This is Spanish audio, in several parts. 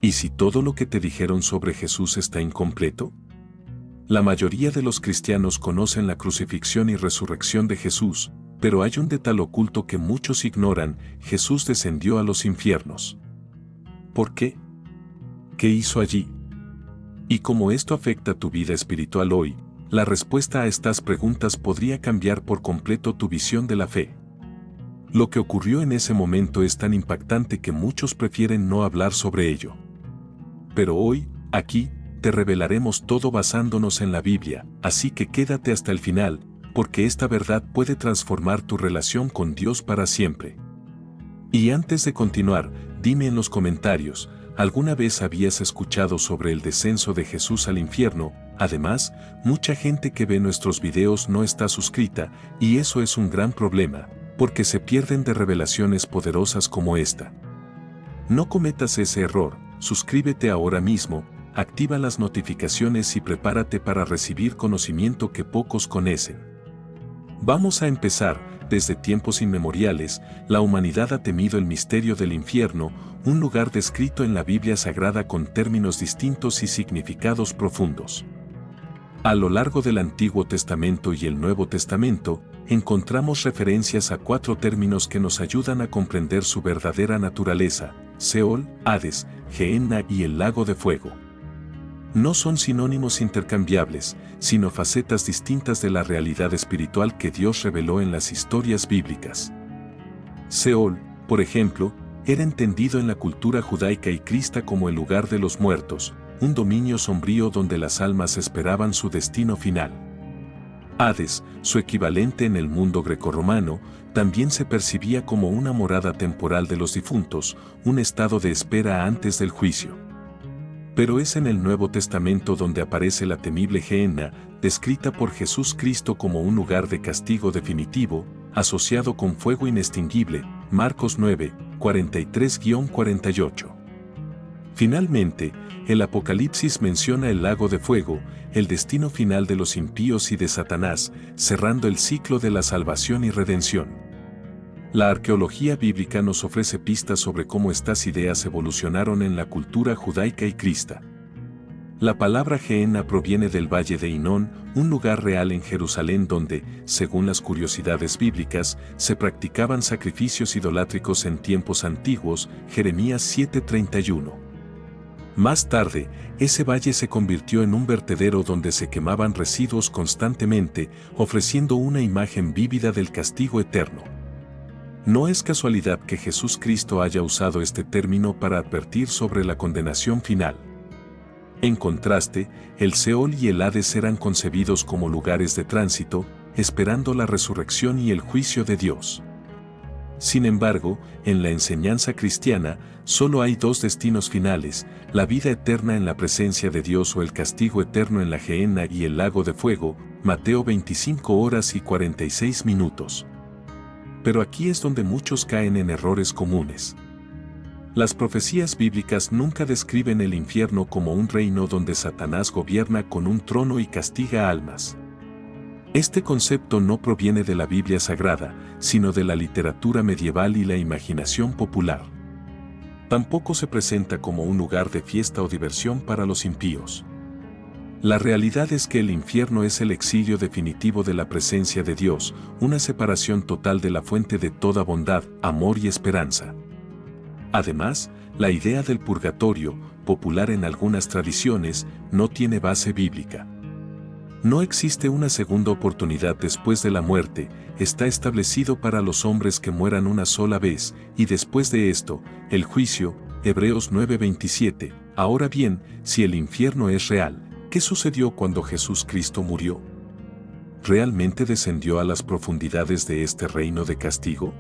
¿Y si todo lo que te dijeron sobre Jesús está incompleto? La mayoría de los cristianos conocen la crucifixión y resurrección de Jesús, pero hay un detalle oculto que muchos ignoran: Jesús descendió a los infiernos. ¿Por qué? ¿Qué hizo allí? ¿Y cómo esto afecta tu vida espiritual hoy? La respuesta a estas preguntas podría cambiar por completo tu visión de la fe. Lo que ocurrió en ese momento es tan impactante que muchos prefieren no hablar sobre ello. Pero hoy, aquí, te revelaremos todo basándonos en la Biblia, así que quédate hasta el final, porque esta verdad puede transformar tu relación con Dios para siempre. Y antes de continuar, dime en los comentarios, ¿alguna vez habías escuchado sobre el descenso de Jesús al infierno? Además, mucha gente que ve nuestros videos no está suscrita, y eso es un gran problema, porque se pierden de revelaciones poderosas como esta. No cometas ese error. Suscríbete ahora mismo, activa las notificaciones y prepárate para recibir conocimiento que pocos conocen. Vamos a empezar. Desde tiempos inmemoriales, la humanidad ha temido el misterio del infierno, un lugar descrito en la Biblia Sagrada con términos distintos y significados profundos. A lo largo del Antiguo Testamento y el Nuevo Testamento, encontramos referencias a 4 términos que nos ayudan a comprender su verdadera naturaleza: Seol, Hades, Gehenna y el lago de fuego. No son sinónimos intercambiables, sino facetas distintas de la realidad espiritual que Dios reveló en las historias bíblicas. Seol, por ejemplo, era entendido en la cultura judaica y crista como el lugar de los muertos, un dominio sombrío donde las almas esperaban su destino final. Hades, su equivalente en el mundo grecorromano, también se percibía como una morada temporal de los difuntos, un estado de espera antes del juicio. Pero es en el Nuevo Testamento donde aparece la temible Gehenna, descrita por Jesús Cristo como un lugar de castigo definitivo, asociado con fuego inextinguible, Marcos 9, 43-48. Finalmente, el Apocalipsis menciona el lago de fuego, el destino final de los impíos y de Satanás, cerrando el ciclo de la salvación y redención. La arqueología bíblica nos ofrece pistas sobre cómo estas ideas evolucionaron en la cultura judaica y crista. La palabra Gehenna proviene del valle de Hinón, un lugar real en Jerusalén donde, según las curiosidades bíblicas, se practicaban sacrificios idolátricos en tiempos antiguos, Jeremías 7:31. Más tarde, ese valle se convirtió en un vertedero donde se quemaban residuos constantemente, ofreciendo una imagen vívida del castigo eterno. No es casualidad que Jesús Cristo haya usado este término para advertir sobre la condenación final. En contraste, el Seol y el Hades eran concebidos como lugares de tránsito, esperando la resurrección y el juicio de Dios. Sin embargo, en la enseñanza cristiana, solo hay 2 destinos finales: la vida eterna en la presencia de Dios o el castigo eterno en la Gehenna y el lago de fuego, Mateo 25:46. Pero aquí es donde muchos caen en errores comunes. Las profecías bíblicas nunca describen el infierno como un reino donde Satanás gobierna con un trono y castiga almas. Este concepto no proviene de la Biblia Sagrada, sino de la literatura medieval y la imaginación popular. Tampoco se presenta como un lugar de fiesta o diversión para los impíos. La realidad es que el infierno es el exilio definitivo de la presencia de Dios, una separación total de la fuente de toda bondad, amor y esperanza. Además, la idea del purgatorio, popular en algunas tradiciones, no tiene base bíblica. No existe una segunda oportunidad después de la muerte, está establecido para los hombres que mueran una sola vez, y después de esto, el juicio, Hebreos 9:27. Ahora bien, si el infierno es real, ¿qué sucedió cuando Jesús Cristo murió? ¿Realmente descendió a las profundidades de este reino de castigo?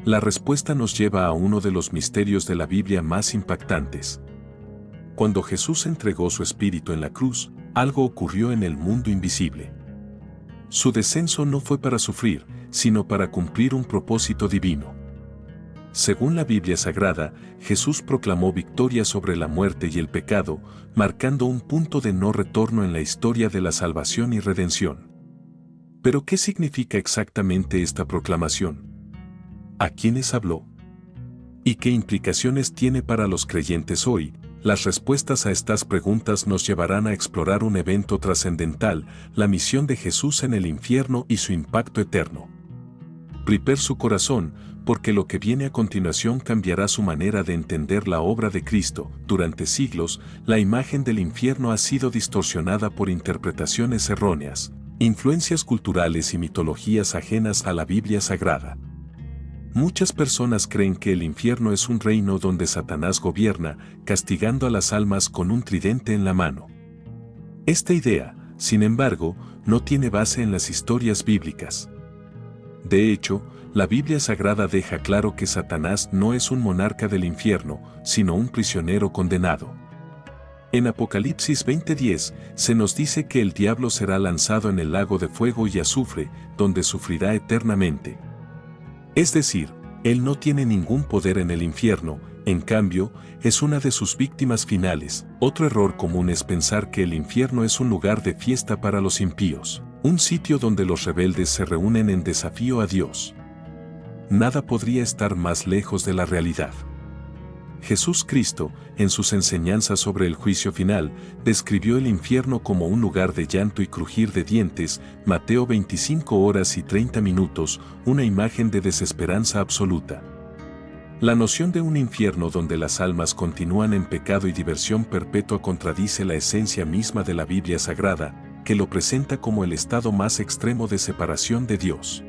La respuesta nos lleva a uno de los misterios de la Biblia más impactantes. Cuando Jesús entregó su espíritu en la cruz, algo ocurrió en el mundo invisible. Su descenso no fue para sufrir, sino para cumplir un propósito divino. Según la Biblia Sagrada, Jesús proclamó victoria sobre la muerte y el pecado, marcando un punto de no retorno en la historia de la salvación y redención. ¿Pero qué significa exactamente esta proclamación? ¿A quiénes habló? ¿Y qué implicaciones tiene para los creyentes hoy? Las respuestas a estas preguntas nos llevarán a explorar un evento trascendental, la misión de Jesús en el infierno y su impacto eterno. Prepare su corazón, porque lo que viene a continuación cambiará su manera de entender la obra de Cristo. Durante siglos, la imagen del infierno ha sido distorsionada por interpretaciones erróneas, influencias culturales y mitologías ajenas a la Biblia Sagrada. Muchas personas creen que el infierno es un reino donde Satanás gobierna, castigando a las almas con un tridente en la mano. Esta idea, sin embargo, no tiene base en las historias bíblicas. De hecho, la Biblia Sagrada deja claro que Satanás no es un monarca del infierno, sino un prisionero condenado. En Apocalipsis 20:10 se nos dice que el diablo será lanzado en el lago de fuego y azufre, donde sufrirá eternamente. Es decir, él no tiene ningún poder en el infierno, en cambio, es una de sus víctimas finales. Otro error común es pensar que el infierno es un lugar de fiesta para los impíos, un sitio donde los rebeldes se reúnen en desafío a Dios. Nada podría estar más lejos de la realidad. Jesús Cristo, en sus enseñanzas sobre el juicio final, describió el infierno como un lugar de llanto y crujir de dientes, Mateo 25:30, una imagen de desesperanza absoluta. La noción de un infierno donde las almas continúan en pecado y diversión perpetua contradice la esencia misma de la Biblia Sagrada, que lo presenta como el estado más extremo de separación de Dios.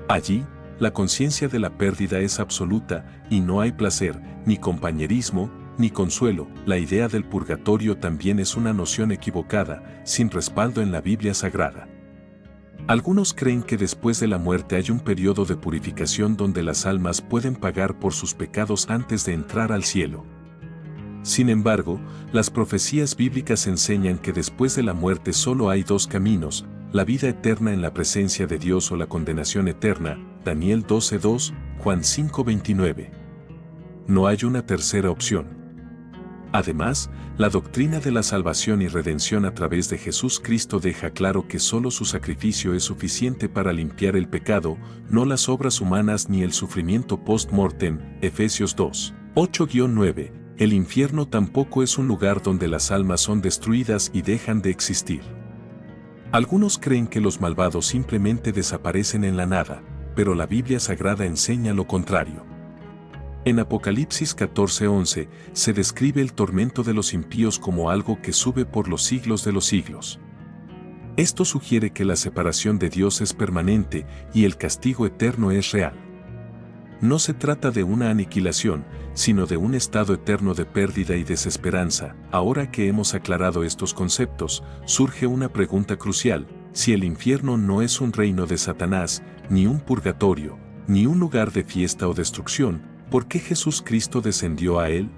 Allí, la conciencia de la pérdida es absoluta y no hay placer, ni compañerismo, ni consuelo. La idea del purgatorio también es una noción equivocada, sin respaldo en la Biblia Sagrada. Algunos creen que después de la muerte hay un periodo de purificación donde las almas pueden pagar por sus pecados antes de entrar al cielo. Sin embargo, las profecías bíblicas enseñan que después de la muerte solo hay dos caminos: la vida eterna en la presencia de Dios o la condenación eterna, Daniel 12:2, Juan 5:29. No hay una tercera opción. Además, la doctrina de la salvación y redención a través de Jesús Cristo deja claro que solo su sacrificio es suficiente para limpiar el pecado, no las obras humanas ni el sufrimiento post-mortem, Efesios 2, 8-9. El infierno tampoco es un lugar donde las almas son destruidas y dejan de existir. Algunos creen que los malvados simplemente desaparecen en la nada, pero la Biblia Sagrada enseña lo contrario. En Apocalipsis 14:11 se describe el tormento de los impíos como algo que sube por los siglos de los siglos. Esto sugiere que la separación de Dios es permanente y el castigo eterno es real. No se trata de una aniquilación, sino de un estado eterno de pérdida y desesperanza. Ahora que hemos aclarado estos conceptos, surge una pregunta crucial: si el infierno no es un reino de Satanás, ni un purgatorio, ni un lugar de fiesta o destrucción, ¿por qué Jesús Cristo descendió a él?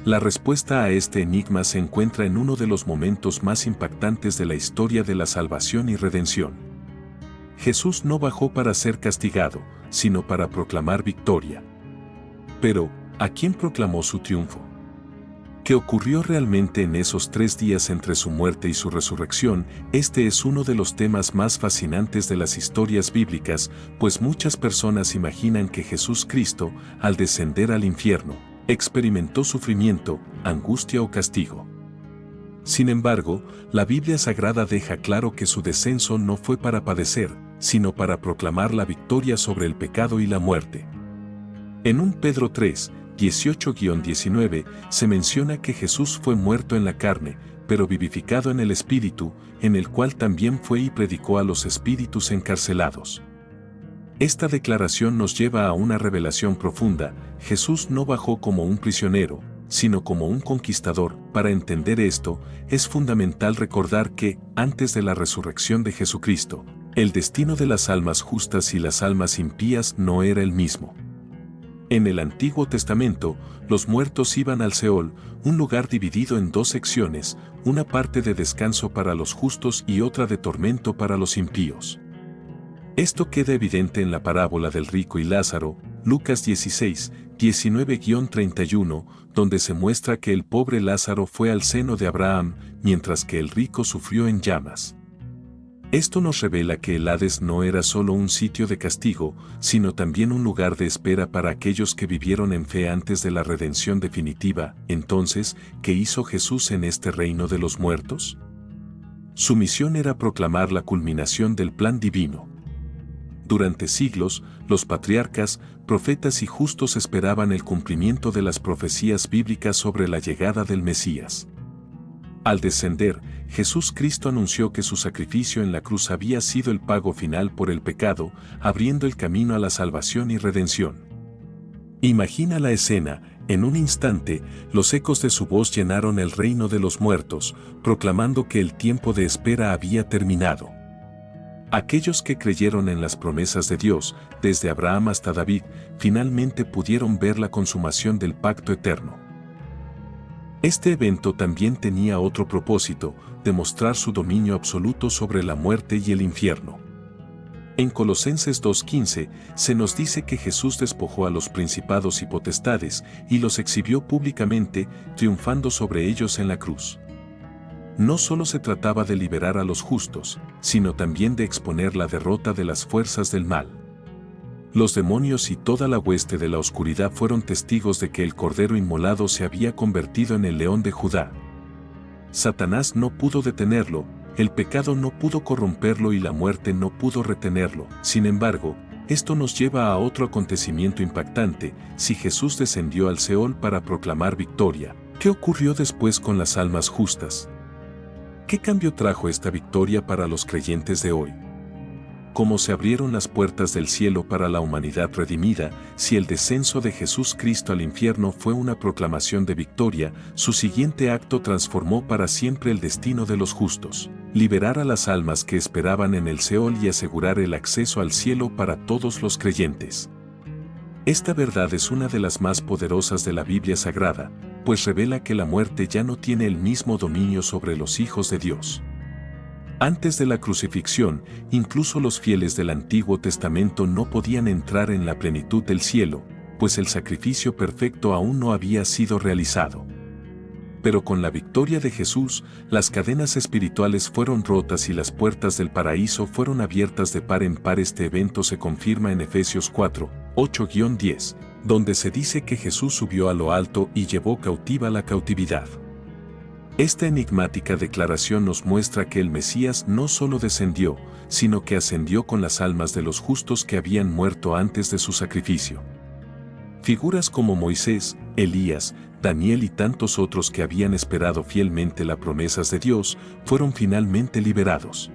La respuesta a este enigma se encuentra en uno de los momentos más impactantes de la historia de la salvación y redención. Jesús no bajó para ser castigado, sino para proclamar victoria. Pero, ¿a quién proclamó su triunfo? ¿Qué ocurrió realmente en esos 3 días entre su muerte y su resurrección? Este es uno de los temas más fascinantes de las historias bíblicas, pues muchas personas imaginan que Jesús Cristo, al descender al infierno, experimentó sufrimiento, angustia o castigo. Sin embargo, la Biblia Sagrada deja claro que su descenso no fue para padecer, sino para proclamar la victoria sobre el pecado y la muerte. En 1 Pedro 3, 18-19, se menciona que Jesús fue muerto en la carne, pero vivificado en el Espíritu, en el cual también fue y predicó a los espíritus encarcelados. Esta declaración nos lleva a una revelación profunda: Jesús no bajó como un prisionero, sino como un conquistador. Para entender esto, es fundamental recordar que, antes de la resurrección de Jesucristo, el destino de las almas justas y las almas impías no era el mismo. En el Antiguo Testamento, los muertos iban al Seol, un lugar dividido en 2 secciones, una parte de descanso para los justos y otra de tormento para los impíos. Esto queda evidente en la parábola del rico y Lázaro, Lucas 16, 19-31, donde se muestra que el pobre Lázaro fue al seno de Abraham, mientras que el rico sufrió en llamas. Esto nos revela que el Hades no era solo un sitio de castigo, sino también un lugar de espera para aquellos que vivieron en fe antes de la redención definitiva. Entonces, ¿qué hizo Jesús en este reino de los muertos? Su misión era proclamar la culminación del plan divino. Durante siglos, los patriarcas, profetas y justos esperaban el cumplimiento de las profecías bíblicas sobre la llegada del Mesías. Al descender, Jesús Cristo anunció que su sacrificio en la cruz había sido el pago final por el pecado, abriendo el camino a la salvación y redención. Imagina la escena. En un instante, los ecos de su voz llenaron el reino de los muertos, proclamando que el tiempo de espera había terminado. Aquellos que creyeron en las promesas de Dios, desde Abraham hasta David, finalmente pudieron ver la consumación del pacto eterno. Este evento también tenía otro propósito: demostrar su dominio absoluto sobre la muerte y el infierno. En Colosenses 2:15 se nos dice que Jesús despojó a los principados y potestades y los exhibió públicamente, triunfando sobre ellos en la cruz. No solo se trataba de liberar a los justos, sino también de exponer la derrota de las fuerzas del mal. Los demonios y toda la hueste de la oscuridad fueron testigos de que el Cordero inmolado se había convertido en el León de Judá. Satanás no pudo detenerlo, el pecado no pudo corromperlo y la muerte no pudo retenerlo. Sin embargo, esto nos lleva a otro acontecimiento impactante: si Jesús descendió al Seol para proclamar victoria, ¿qué ocurrió después con las almas justas? ¿Qué cambio trajo esta victoria para los creyentes de hoy? ¿Cómo se abrieron las puertas del cielo para la humanidad redimida? Si el descenso de Jesús Cristo al infierno fue una proclamación de victoria, su siguiente acto transformó para siempre el destino de los justos: liberar a las almas que esperaban en el Seol y asegurar el acceso al cielo para todos los creyentes. Esta verdad es una de las más poderosas de la Biblia Sagrada, pues revela que la muerte ya no tiene el mismo dominio sobre los hijos de Dios. Antes de la crucifixión, incluso los fieles del Antiguo Testamento no podían entrar en la plenitud del cielo, pues el sacrificio perfecto aún no había sido realizado. Pero con la victoria de Jesús, las cadenas espirituales fueron rotas y las puertas del paraíso fueron abiertas de par en par. Este evento se confirma en Efesios 4, 8-10, donde se dice que Jesús subió a lo alto y llevó cautiva la cautividad. Esta enigmática declaración nos muestra que el Mesías no solo descendió, sino que ascendió con las almas de los justos que habían muerto antes de su sacrificio. Figuras como Moisés, Elías, Daniel y tantos otros que habían esperado fielmente las promesas de Dios, fueron finalmente liberados.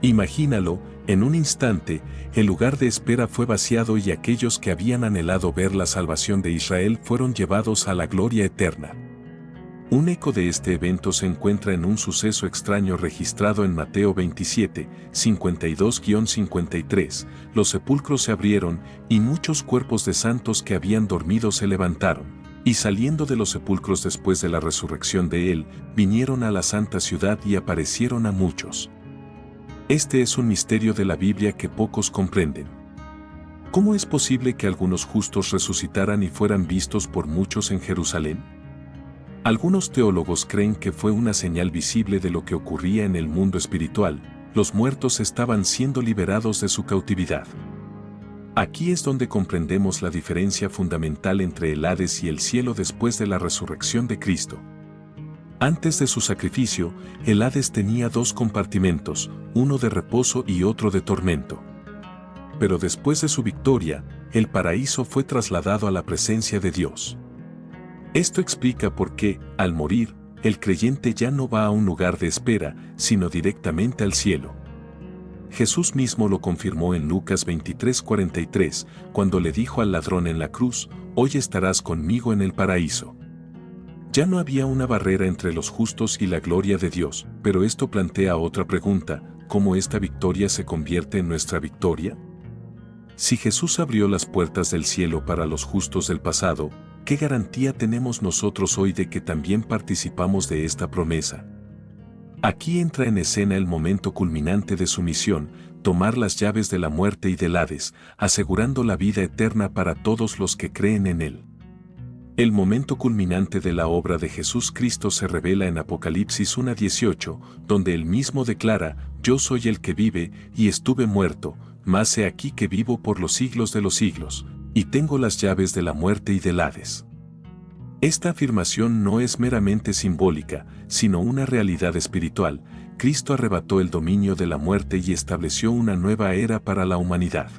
Imagínalo, en un instante, el lugar de espera fue vaciado y aquellos que habían anhelado ver la salvación de Israel fueron llevados a la gloria eterna. Un eco de este evento se encuentra en un suceso extraño registrado en Mateo 27, 52-53. Los sepulcros se abrieron, y muchos cuerpos de santos que habían dormido se levantaron, y saliendo de los sepulcros después de la resurrección de él, vinieron a la santa ciudad y aparecieron a muchos. Este es un misterio de la Biblia que pocos comprenden. ¿Cómo es posible que algunos justos resucitaran y fueran vistos por muchos en Jerusalén? Algunos teólogos creen que fue una señal visible de lo que ocurría en el mundo espiritual: los muertos estaban siendo liberados de su cautividad. Aquí es donde comprendemos la diferencia fundamental entre el Hades y el cielo después de la resurrección de Cristo. Antes de su sacrificio, el Hades tenía dos compartimentos, uno de reposo y otro de tormento. Pero después de su victoria, el paraíso fue trasladado a la presencia de Dios. Esto explica por qué, al morir, el creyente ya no va a un lugar de espera, sino directamente al cielo. Jesús mismo lo confirmó en Lucas 23:43, cuando le dijo al ladrón en la cruz: «Hoy estarás conmigo en el paraíso». Ya no había una barrera entre los justos y la gloria de Dios, pero esto plantea otra pregunta: ¿cómo esta victoria se convierte en nuestra victoria? Si Jesús abrió las puertas del cielo para los justos del pasado, ¿qué garantía tenemos nosotros hoy de que también participamos de esta promesa? Aquí entra en escena el momento culminante de su misión: tomar las llaves de la muerte y del Hades, asegurando la vida eterna para todos los que creen en él. El momento culminante de la obra de Jesús Cristo se revela en Apocalipsis 1:18, donde él mismo declara: Yo soy el que vive, y estuve muerto, mas he aquí que vivo por los siglos de los siglos, y tengo las llaves de la muerte y del Hades. Esta afirmación no es meramente simbólica, sino una realidad espiritual. Cristo arrebató el dominio de la muerte y estableció una nueva era para la humanidad.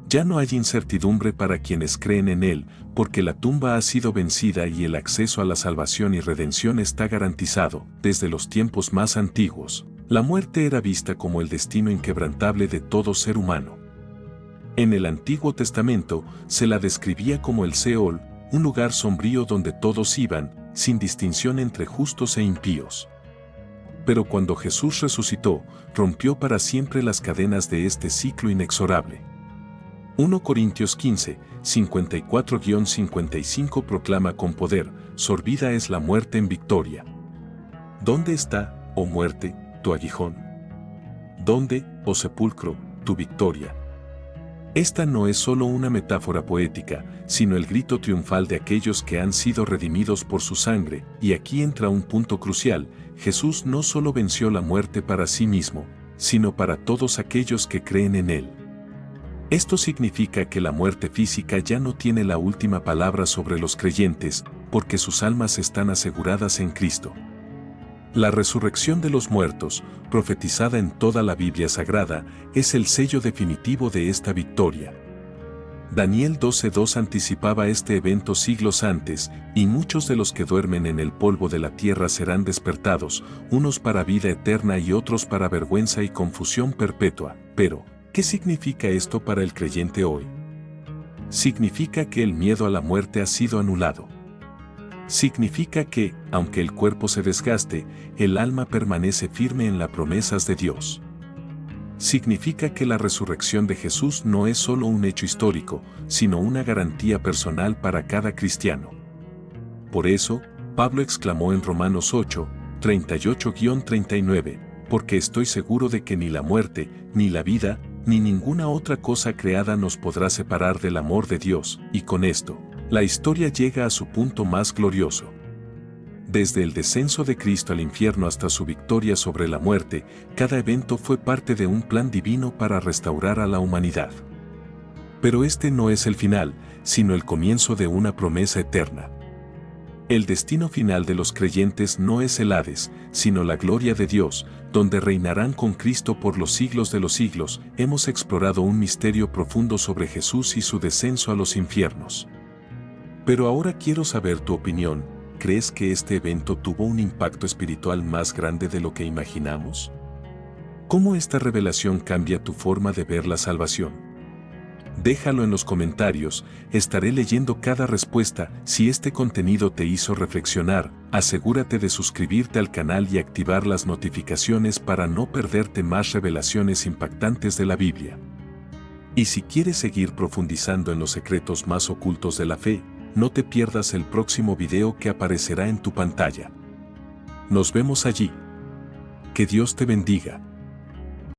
Ya no hay incertidumbre para quienes creen en Él, porque la tumba ha sido vencida y el acceso a la salvación y redención está garantizado. Desde los tiempos más antiguos, la muerte era vista como el destino inquebrantable de todo ser humano. En el Antiguo Testamento se la describía como el Seol, un lugar sombrío donde todos iban, sin distinción entre justos e impíos. Pero cuando Jesús resucitó, rompió para siempre las cadenas de este ciclo inexorable. 1 Corintios 15, 54-55 proclama con poder: sorbida es la muerte en victoria. ¿Dónde está, oh muerte, tu aguijón? ¿Dónde, oh sepulcro, tu victoria? Esta no es solo una metáfora poética, sino el grito triunfal de aquellos que han sido redimidos por su sangre, y aquí entra un punto crucial: Jesús no solo venció la muerte para sí mismo, sino para todos aquellos que creen en Él. Esto significa que la muerte física ya no tiene la última palabra sobre los creyentes, porque sus almas están aseguradas en Cristo. La resurrección de los muertos, profetizada en toda la Biblia Sagrada, es el sello definitivo de esta victoria. Daniel 12:2 anticipaba este evento siglos antes: y muchos de los que duermen en el polvo de la tierra serán despertados, unos para vida eterna y otros para vergüenza y confusión perpetua. Pero, ¿qué significa esto para el creyente hoy? Significa que el miedo a la muerte ha sido anulado. Significa que, aunque el cuerpo se desgaste, el alma permanece firme en las promesas de Dios. Significa que la resurrección de Jesús no es solo un hecho histórico, sino una garantía personal para cada cristiano. Por eso, Pablo exclamó en Romanos 8, 38-39, porque estoy seguro de que ni la muerte, ni la vida, ni ninguna otra cosa creada nos podrá separar del amor de Dios. Y con esto, la historia llega a su punto más glorioso. Desde el descenso de Cristo al infierno hasta su victoria sobre la muerte, cada evento fue parte de un plan divino para restaurar a la humanidad. Pero este no es el final, sino el comienzo de una promesa eterna. El destino final de los creyentes no es el Hades, sino la gloria de Dios, donde reinarán con Cristo por los siglos de los siglos. Hemos explorado un misterio profundo sobre Jesús y su descenso a los infiernos. Pero ahora quiero saber tu opinión. ¿Crees que este evento tuvo un impacto espiritual más grande de lo que imaginamos? ¿Cómo esta revelación cambia tu forma de ver la salvación? Déjalo en los comentarios, estaré leyendo cada respuesta. Si este contenido te hizo reflexionar, asegúrate de suscribirte al canal y activar las notificaciones para no perderte más revelaciones impactantes de la Biblia. Y si quieres seguir profundizando en los secretos más ocultos de la fe, no te pierdas el próximo video que aparecerá en tu pantalla. Nos vemos allí. Que Dios te bendiga.